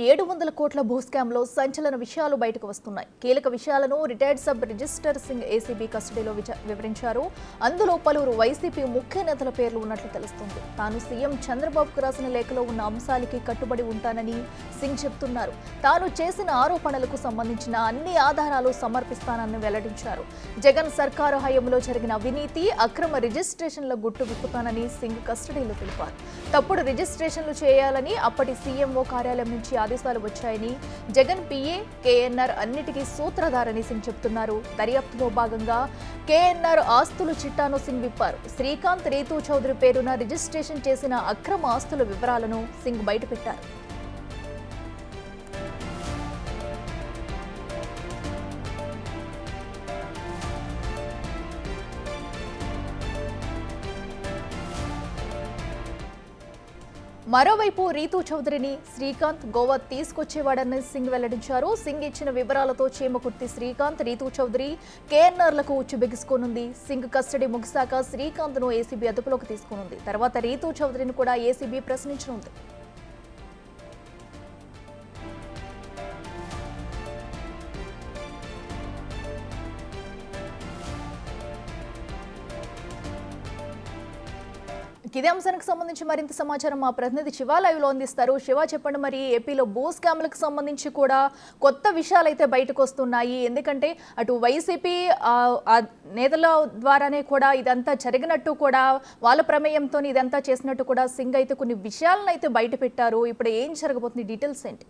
700 కోట్ల భూ స్కామ్లో సంచలన విషయాలు బయటకు వస్తున్నాయి. కీలక విషయాలను retired sub register Singh ACB కస్టడీలో వివరించారు. అందులో పలువురు వైసీపీ ముఖ్య నేతల పేర్లు ఉన్నట్లు తెలుస్తుంది. తాను సీఎం చంద్రబాబుకు రాసిన లేఖలో ఉన్న అంశాలకి కట్టుబడి ఉంటానని సింగ్ చెప్తున్నారు. తాను చేసిన ఆరోపణలకు సంబంధించిన అన్ని ఆధారాలు సమర్పిస్తానని వెల్లడించారు. జగన్ సర్కారు హయాంలో జరిగిన అవినీతి, అక్రమ రిజిస్ట్రేషన్ల గుట్టు విప్పుతానని సింగ్ కస్టడీలో తెలిపారు. తప్పుడు రిజిస్ట్రేషన్లు చేయాలని అప్పటి సీఎంఓ కార్యాలయం నుంచి ఆదేశాలు వచ్చాయని, జగన్ పిఏ కేఎన్ఆర్ అన్నిటికీ సూత్రధారని సింగ్ చెప్తున్నారు. దర్యాప్తులో భాగంగా కేఎన్ఆర్ ఆస్తుల చిట్టాను సింగ్ విప్పారు. శ్రీకాంత్, రీతూ చౌదరి పేరున రిజిస్ట్రేషన్ చేసిన అక్రమ ఆస్తుల వివరాలను సింగ్ బయటపెట్టారు. మరోవైపు రీతూ చౌదరిని శ్రీకాంత్ గోవా తీసుకొచ్చేవాడని సింగ్ వెల్లడించారు. సింగ్ ఇచ్చిన వివరాలతో చీమకుర్తి శ్రీకాంత్, రీతూ చౌదరి, కేఎన్ఆర్లకు ఉచ్చు బిగుసుకోనుంది. సింగ్ కస్టడీ ముగిశాక శ్రీకాంత్ను ఏసీబీ అదుపులోకి తీసుకోనుంది. తర్వాత రీతూ చౌదరిని కూడా ఏసీబీ ప్రశ్నించనుంది. ఇదే అంశానికి సంబంధించి మరింత సమాచారం మా ప్రతినిధి శివ లైవ్ లో అందిస్తారు. శివ, చెప్పండి, మరి ఏపీలో భూ స్కామ్లకు సంబంధించి కూడా కొత్త విషయాలు అయితే బయటకు వస్తున్నాయి. ఎందుకంటే అటు వైసీపీ నేతల ద్వారానే కూడా ఇదంతా జరిగినట్టు కూడా, వాళ్ళ ప్రమేయంతో ఇదంతా చేసినట్టు కూడా సింగ్ అయితే కొన్ని విషయాలను అయితే బయట పెట్టారు. ఇప్పుడు ఏం జరగబోతుంది, డీటెయిల్స్ ఏంటి?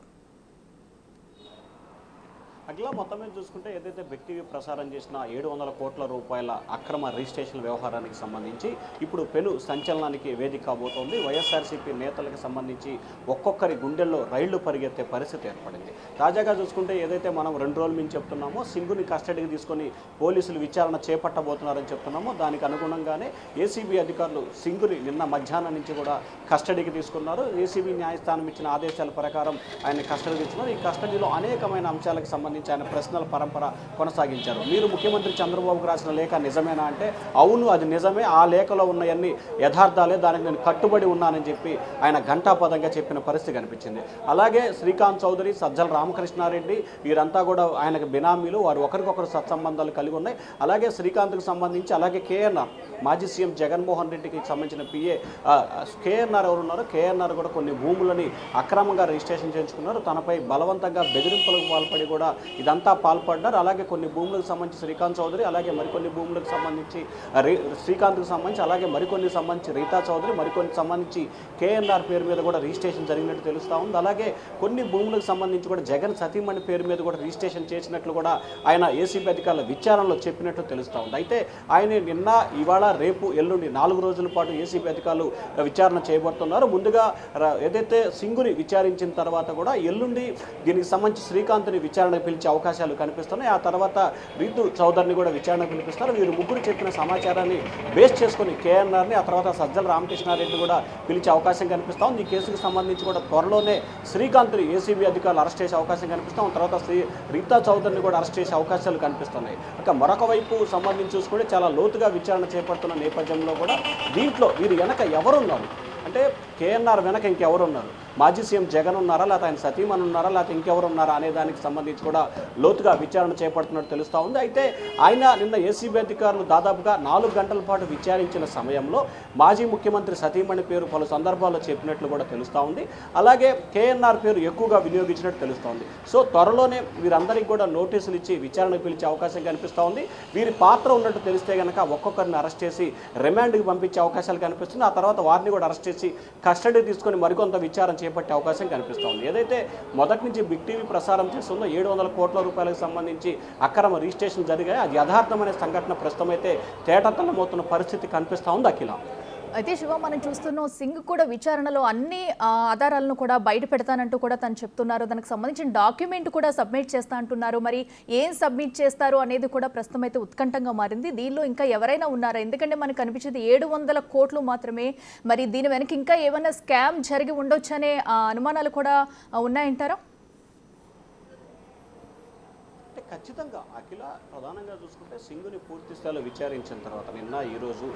అట్లా మొత్తం మీద చూసుకుంటే ఏదైతే వ్యక్తికి ప్రసారం చేసిన 700 కోట్ల రూపాయల అక్రమ రిజిస్ట్రేషన్ వ్యవహారానికి సంబంధించి ఇప్పుడు పెను సంచలనానికి వేదిక కాబోతోంది. వైఎస్ఆర్సీపీ నేతలకు సంబంధించి ఒక్కొక్కరి గుండెల్లో రైళ్లు పరిగెత్తే పరిస్థితి ఏర్పడింది. తాజాగా చూసుకుంటే ఏదైతే మనం 2 రోజుల నుంచి చెప్తున్నామో సింగుని కస్టడీకి తీసుకొని పోలీసులు విచారణ చేపట్టబోతున్నారని చెప్తున్నామో, దానికి అనుగుణంగానే ఏసీబీ అధికారులు సింగుని నిన్న మధ్యాహ్నం నుంచి కూడా కస్టడీకి తీసుకున్నారు. ఏసీబీ న్యాయస్థానం ఇచ్చిన ఆదేశాల ప్రకారం ఆయన కస్టడీ తీసుకున్నారు. ఈ కస్టడీలో అనేకమైన అంశాలకు సంబంధించి ఆయన ప్రశ్నల పరంపర కొనసాగించారు. మీరు ముఖ్యమంత్రి చంద్రబాబుకు రాసిన లేఖ నిజమేనా అంటే, అవును అది నిజమే, ఆ లేఖలో ఉన్నవన్నీ యథార్థాలే, దానికి నేను కట్టుబడి ఉన్నానని చెప్పి ఆయన ఘంటాపదంగా చెప్పిన పరిస్థితి కనిపించింది. అలాగే శ్రీకాంత్ చౌదరి, సజ్జల రామకృష్ణారెడ్డి వీరంతా కూడా ఆయనకు బినామీలు, వారు ఒకరికొకరు సత్సంబంధాలు కలిగి ఉన్నాయి. అలాగే శ్రీకాంత్కు సంబంధించి, అలాగే కేఎన్ఆర్ మాజీ సీఎం జగన్మోహన్ రెడ్డికి సంబంధించిన పిఏ కేఎన్ఆర్ ఎవరున్నారో, కేఎన్ఆర్ కూడా కొన్ని భూములని అక్రమంగా రిజిస్ట్రేషన్ చేయించుకున్నారు. తనపై బలవంతంగా బెదిరింపులకు పాల్పడి కూడా ఇదంతా పాల్పడ్డారు. అలాగే కొన్ని భూములకు సంబంధించి శ్రీకాంత్ చౌదరి, అలాగే మరికొన్ని భూములకు సంబంధించి శ్రీకాంత్కు సంబంధించి, అలాగే మరికొన్ని సంబంధించి రీతా చౌదరి, మరికొన్ని సంబంధించి కేఎన్ఆర్ పేరు మీద కూడా రిజిస్ట్రేషన్ జరిగినట్టు తెలుస్తూ ఉంది. అలాగే కొన్ని భూములకు సంబంధించి కూడా జగన్ సతీమణి పేరు మీద కూడా రిజిస్ట్రేషన్ చేసినట్లు కూడా ఆయన ఏసీబీ అధికారుల విచారణలో చెప్పినట్టు తెలుస్తూ ఉంది. అయితే ఆయన నిన్న, ఇవాళ, రేపు, ఎల్లుండి 4 రోజుల పాటు ఏసీబీ అధికారులు విచారణ చేయబడుతున్నారు. ముందుగా ఏదైతే సింగుని విచారించిన తర్వాత కూడా ఎల్లుండి దీనికి సంబంధించి శ్రీకాంత్ని విచారణ పిలిచే అవకాశాలు కనిపిస్తున్నాయి. ఆ తర్వాత రీతూ చౌదరిని కూడా విచారణ పిలిపిస్తారు. వీరు ముగ్గురు చెప్పిన సమాచారాన్ని బేస్ చేసుకుని కేఎన్ఆర్ని, ఆ తర్వాత సజ్జల రామకృష్ణారెడ్డి కూడా పిలిచే అవకాశం కనిపిస్తూ ఉంది. ఈ కేసుకు సంబంధించి కూడా త్వరలోనే శ్రీకాంత్ని ఏసీబీ అధికారులు అరెస్ట్ చేసే అవకాశం కనిపిస్తాం. తర్వాత రీతా చౌదరిని కూడా అరెస్ట్ చేసే అవకాశాలు కనిపిస్తున్నాయి. ఇక మరొక వైపు సంబంధించి చూసుకుంటే చాలా లోతుగా విచారణ చేపడుతున్న నేపథ్యంలో కూడా దీంట్లో వీరు వెనక ఎవరున్నారు అంటే, కేఎన్ఆర్ వెనక ఇంకెవరున్నారు, మాజీ సీఎం జగన్ ఉన్నారా, లేకపోతే ఆయన సతీమణి ఉన్నారా, లేకపోతే ఇంకెవరు ఉన్నారా అనే దానికి సంబంధించి కూడా లోతుగా విచారణ చేపడుతున్నట్టు తెలుస్తూ ఉంది. అయితే ఆయన నిన్న ఏసీబీ అధికారులు దాదాపుగా 4 గంటల పాటు విచారించిన సమయంలో మాజీ ముఖ్యమంత్రి సతీమణి పేరు పలు సందర్భాల్లో చెప్పినట్లు కూడా తెలుస్తూ ఉంది. అలాగే కేఎన్ఆర్ పేరు ఎక్కువగా వినియోగించినట్టు తెలుస్తోంది. సో త్వరలోనే వీరందరికీ కూడా నోటీసులు ఇచ్చి విచారణ పిలిచే అవకాశం కనిపిస్తూ ఉంది. వీరి పాత్ర ఉన్నట్టు తెలిస్తే కనుక ఒక్కొక్కరిని అరెస్ట్ చేసి రిమాండ్కి పంపించే అవకాశాలు కనిపిస్తుంది. ఆ తర్వాత వారిని కూడా అరెస్ట్ చేసి కస్టడీ తీసుకొని మరికొంత విచారణ చేపట్టే అవకాశం కనిపిస్తోంది. ఏదైతే మొదటి నుంచి బిగ్ టీవీ ప్రసారం చేస్తుందో 700 కోట్ల రూపాయలకు సంబంధించి అక్రమ రిజిస్ట్రేషన్ జరిగాయి, అది యథార్థమైన సంఘటన ప్రస్తుతం అయితే తేటతెల్లమవుతున్న పరిస్థితి కనిపిస్తూ ఉంది. అఖిల, అయితే శివ, మనం చూస్తున్నాం సింగ్ కూడా విచారణలో అన్ని ఆధారాలను కూడా బయట పెడతానంటూ కూడా తను చెప్తున్నారు. దానికి సంబంధించిన డాక్యుమెంట్ కూడా సబ్మిట్ చేస్తా అంటున్నారు. మరి ఏం సబ్మిట్ చేస్తారు అనేది కూడా ప్రస్తుతం అయితే ఉత్కంఠంగా మారింది. దీనిలో ఇంకా ఎవరైనా ఉన్నారా? ఎందుకంటే మనకు కనిపించేది 700 కోట్లు మాత్రమే. మరి దీని వెనక ఇంకా ఏమైనా స్కామ్ జరిగి ఉండొచ్చు అనే అనుమానాలు కూడా ఉన్నాయంటారా? ఖచ్చితంగా అఖిల ప్రధానంగా చూసుకుంటే సింగుని పూర్తి స్థాయిలో విచారించిన తర్వాత నిన్న ఈరోజు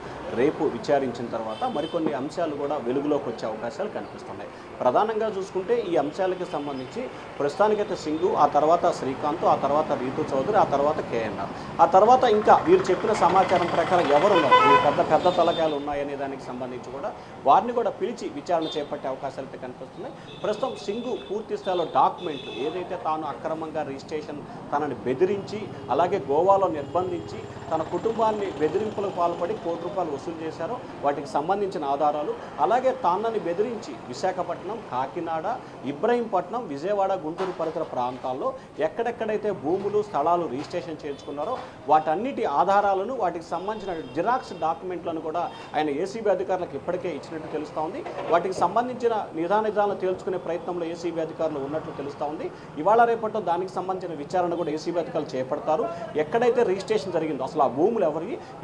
రేపు విచారించిన తర్వాత మరికొన్ని అంశాలు కూడా వెలుగులోకి వచ్చే అవకాశాలు కనిపిస్తున్నాయి. ప్రధానంగా చూసుకుంటే ఈ అంశాలకి సంబంధించి ప్రస్తుతానికైతే సింగు, ఆ తర్వాత శ్రీకాంత్, ఆ తర్వాత రీతు చౌదరి, ఆ తర్వాత కేఎన్ఆర్, ఆ తర్వాత ఇంకా వీరు చెప్పిన సమాచారం ప్రకారం ఎవరున్నారు, ఈ పెద్ద పెద్ద తలకాయలు ఉన్నాయనే దానికి సంబంధించి కూడా వారిని కూడా పిలిచి విచారణ చేపట్టే అవకాశాలు అయితే కనిపిస్తున్నాయి. ప్రస్తుతం సింగు పూర్తి స్థాయిలో డాక్యుమెంట్లు ఏదైతే తాను అక్రమంగా రిజిస్ట్రేషన్ తనని బెదిరించి అలాగే గోవాలో నిర్బంధించి తన కుటుంబాన్ని బెదిరింపులకు పాల్పడి ₹1 కోటి వసూలు చేశారో వాటికి సంబంధించిన ఆధారాలు, అలాగే తానని బెదిరించి విశాఖపట్నం, కాకినాడ, ఇబ్రహీంపట్నం, విజయవాడ, గుంటూరు పరిసర ప్రాంతాల్లో ఎక్కడెక్కడైతే భూములు స్థలాలు రిజిస్ట్రేషన్ చేయించుకున్నారో వాటన్నిటి ఆధారాలను వాటికి సంబంధించిన జిరాక్స్ డాక్యుమెంట్లను కూడా ఆయన ఏసీబీ అధికారులకు ఇప్పటికే ఇచ్చినట్టు తెలుస్తూ ఉంది. వాటికి సంబంధించిన నిదానిదాలను తేల్చుకునే ప్రయత్నంలో ఏసీబీ అధికారులు ఉన్నట్లు తెలుస్తూ ఉంది. ఇవాళ రేపట్లో దానికి సంబంధించిన విచారణ కూడా ఏసీబీ అధికారులు చేపడతారు. ఎక్కడైతే రిజిస్ట్రేషన్ జరిగిందో అసలు ఆ భూములు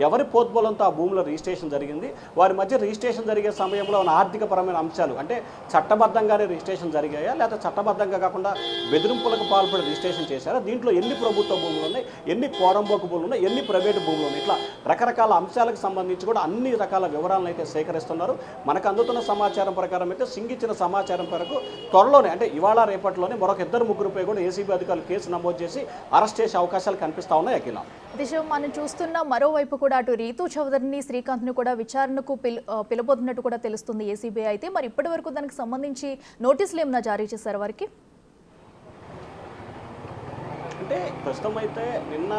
ఎవరి పోద్బలంతో ఆ భూముల రిజిస్ట్రేషన్ జరిగింది, వారి మధ్య రిజిస్ట్రేషన్ జరిగే సమయంలో ఉన్న ఆర్థికపరమైన అంశాలు అంటే చట్టబద్ధంగానే రిజిస్ట్రేషన్ జరిగాయా లేకపోతే చట్టబద్ధంగా కాకుండా బెదిరింపులకు పాల్పడి రిజిస్ట్రేషన్ చేశారా, దీంట్లో ఎన్ని ప్రభుత్వ భూములు ఉన్నాయి, ఎన్ని పోరంబోకు భూములు ఉన్నాయి, ఎన్ని ప్రైవేటు భూములు ఉన్నాయి, ఇట్లా రకరకాల అంశాలకు సంబంధించి కూడా అన్ని రకాల వివరాలను అయితే సేకరిస్తున్నారు. మనకు అందుతున్న సమాచారం ప్రకారం అయితే సింగిచ్చిన సమాచారం మేరకు త్వరలోనే అంటే ఇవాళ రేపట్లోనే మరొక 2-3 కూడా ఏసీబీ అధికారులు కేసు నమోదు చేసి అరెస్ట్ చేసే అవకాశాలు కనిపిస్తా ఉన్నాయి. అఖిల దిశ మనం చూస్తున్న మరోవైపు కూడా అటు రీతు చౌదరిని, శ్రీకాంత్ని కూడా విచారణకు పిలబోతున్నట్టు కూడా తెలుస్తుంది ఏసీబీ. అయితే మరి ఇప్పటి వరకు దానికి సంబంధించి నోటీసులు ఏమైనా జారీ చేశారు వారికి? అంటే ప్రస్తుతం అయితే నిన్న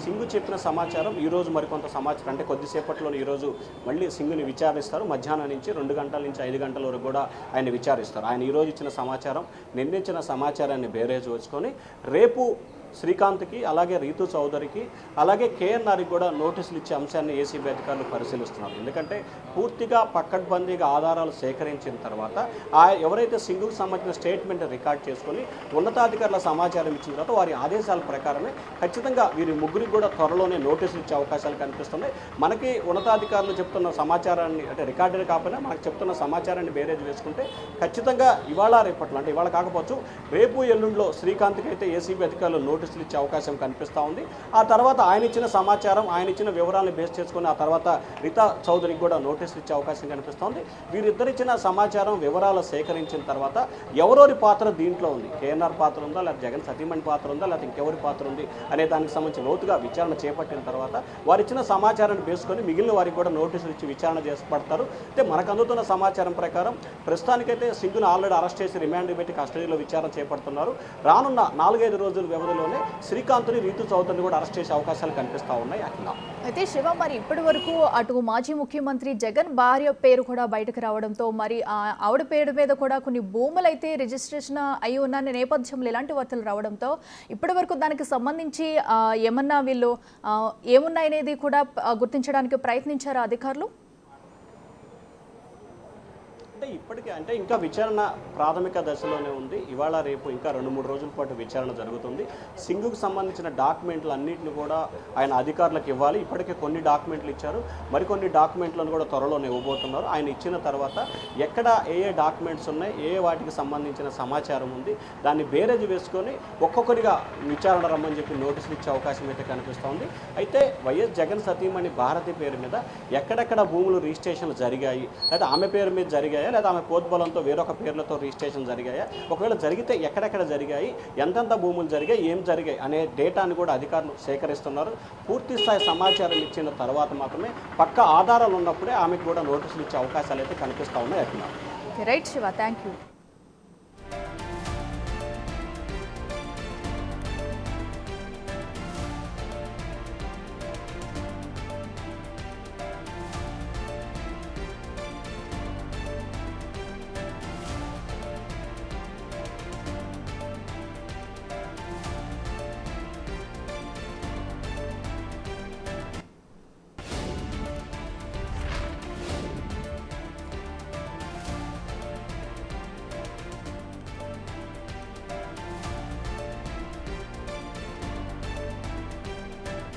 సింగు చెప్పిన సమాచారం ఈరోజు మరికొంత సమాచారం అంటే కొద్దిసేపట్లోనే ఈరోజు మళ్ళీ సింగుని విచారిస్తారు. మధ్యాహ్నం నుంచి 2 గంటల నుంచి 5 గంటల వరకు కూడా ఆయన విచారిస్తారు. ఆయన ఈరోజు ఇచ్చిన సమాచారం, నిన్నిచ్చిన సమాచారాన్ని బేరేజ్ వచ్చుకొని రేపు శ్రీకాంత్కి, అలాగే రీతు చౌదరికి, అలాగే కేఎన్ఆర్కి కూడా నోటీసులు ఇచ్చే అంశాన్ని ఏసీబీ అధికారులు పరిశీలిస్తున్నారు. ఎందుకంటే పూర్తిగా పక్కడ్బందీగా ఆధారాలు సేకరించిన తర్వాత ఎవరైతే సింగుకు సంబంధించిన స్టేట్మెంట్ రికార్డ్ చేసుకొని ఉన్నతాధికారుల సమాచారం ఇచ్చిన తర్వాత వారి ఆదేశాల ప్రకారమే ఖచ్చితంగా వీరి ముగ్గురికి కూడా త్వరలోనే నోటీసులు ఇచ్చే అవకాశాలు కనిపిస్తున్నాయి. మనకి ఉన్నతాధికారులు చెప్తున్న సమాచారాన్ని అంటే రికార్డులు కాకపోయినా మనకు చెప్తున్న సమాచారాన్ని బేరేజ్ వేసుకుంటే ఖచ్చితంగా ఇవాళ రేపట్లో అంటే ఇవాళ కాకపోవచ్చు రేపు ఎల్లుండిలో శ్రీకాంత్కి అయితే ఏసీబీ అధికారులు నోటీసులు ఇచ్చే అవకాశం కనిపిస్తూ ఉంది. ఆ తర్వాత ఆయన ఇచ్చిన సమాచారం, ఆయన ఇచ్చిన వివరాలను బేస్ చేసుకుని ఆ తర్వాత రీతా చౌదరికి కూడా నోటీసులు ఇచ్చే అవకాశం కనిపిస్తోంది. వీరిద్దరు ఇచ్చిన సమాచారం, వివరాలు సేకరించిన తర్వాత ఎవరెవరి పాత్ర దీంట్లో ఉంది, కేఎన్ఆర్ పాత్ర ఉందా లేకపోతే జగన్ సతీమణి పాత్ర ఉందా లేకపోతే ఇంకెవరి పాత్ర ఉంది అనే దానికి సంబంధించి లోతుగా విచారణ చేపట్టిన తర్వాత వారు ఇచ్చిన సమాచారాన్ని బేసుకొని మిగిలిన వారికి కూడా నోటీసులు ఇచ్చి విచారణ చేపడతారు. అయితే మనకు అందుతున్న సమాచారం ప్రకారం ప్రస్తుతానికైతే సింగును ఆల్రెడీ అరెస్ట్ చేసి రిమాండ్ పెట్టి కస్టడీలో విచారణ చేపడుతున్నారు. రానున్న 4-5 రోజుల వ్యవధిలో శ్రీకాంత్ని, రీతు చౌదరిని కూడా అరెస్ట్ చేసే అవకాశాలు కనిపిస్తా ఉన్నాయి. అఖిల అయితే శివ, మరి ఇప్పటి వరకు అటు మాజీ ముఖ్యమంత్రి జగన్ భార్య పేరు కూడా బయటకు రావడంతో మరి ఆవిడ పేరు మీద కూడా కొన్ని భూములు అయితే రిజిస్ట్రేషన్ అయి ఉన్న నేపథ్యంలో ఇలాంటి వార్తలు రావడంతో ఇప్పటి వరకు దానికి సంబంధించి ఏమన్నా వీళ్ళు ఏమున్నాయనేది కూడా గుర్తించడానికి ప్రయత్నించారా అధికారులు? అంటే ఇప్పటికే అంటే ఇంకా విచారణ ప్రాథమిక దశలోనే ఉంది. ఇవాళ రేపు ఇంకా 2-3 రోజుల పాటు విచారణ జరుగుతుంది. సింగుకు సంబంధించిన డాక్యుమెంట్లు అన్నింటిని కూడా ఆయన అధికారులకు ఇవ్వాలి. ఇప్పటికే కొన్ని డాక్యుమెంట్లు ఇచ్చారు, మరికొన్ని డాక్యుమెంట్లను కూడా త్వరలోనే ఇవ్వబోతున్నారు. ఆయన ఇచ్చిన తర్వాత ఎక్కడ ఏ డాక్యుమెంట్స్ ఉన్నాయి, వాటికి సంబంధించిన సమాచారం ఉంది, దాన్ని బేరేజ్ వేసుకొని ఒక్కొక్కరిగా విచారణ రమ్మని చెప్పి నోటీసులు ఇచ్చే అవకాశం అయితే కనిపిస్తోంది. అయితే వైఎస్ జగన్ సతీమణి భారతి పేరు మీద ఎక్కడెక్కడ భూములు రిజిస్ట్రేషన్లు జరిగాయి, లేదా ఆమె పేరు మీద జరిగాయి లేదా ఆమె పోద్బలంతో వేరొక పేర్లతో రిజిస్ట్రేషన్ జరిగాయా, ఒకవేళ జరిగితే ఎక్కడెక్కడ జరిగాయి, ఎంతెంత భూములు జరిగాయి, ఏం జరిగాయి అనే డేటాను కూడా అధికారులు సేకరిస్తున్నారు. పూర్తి స్థాయి సమాచారం ఇచ్చిన తర్వాత మాత్రమే పక్కా ఆధారాలు ఉన్నప్పుడే ఆమెకు కూడా నోటీసులు ఇచ్చే అవకాశాలు అయితే కనిపిస్తూ ఉన్నాయి. Right Shiva, thank you.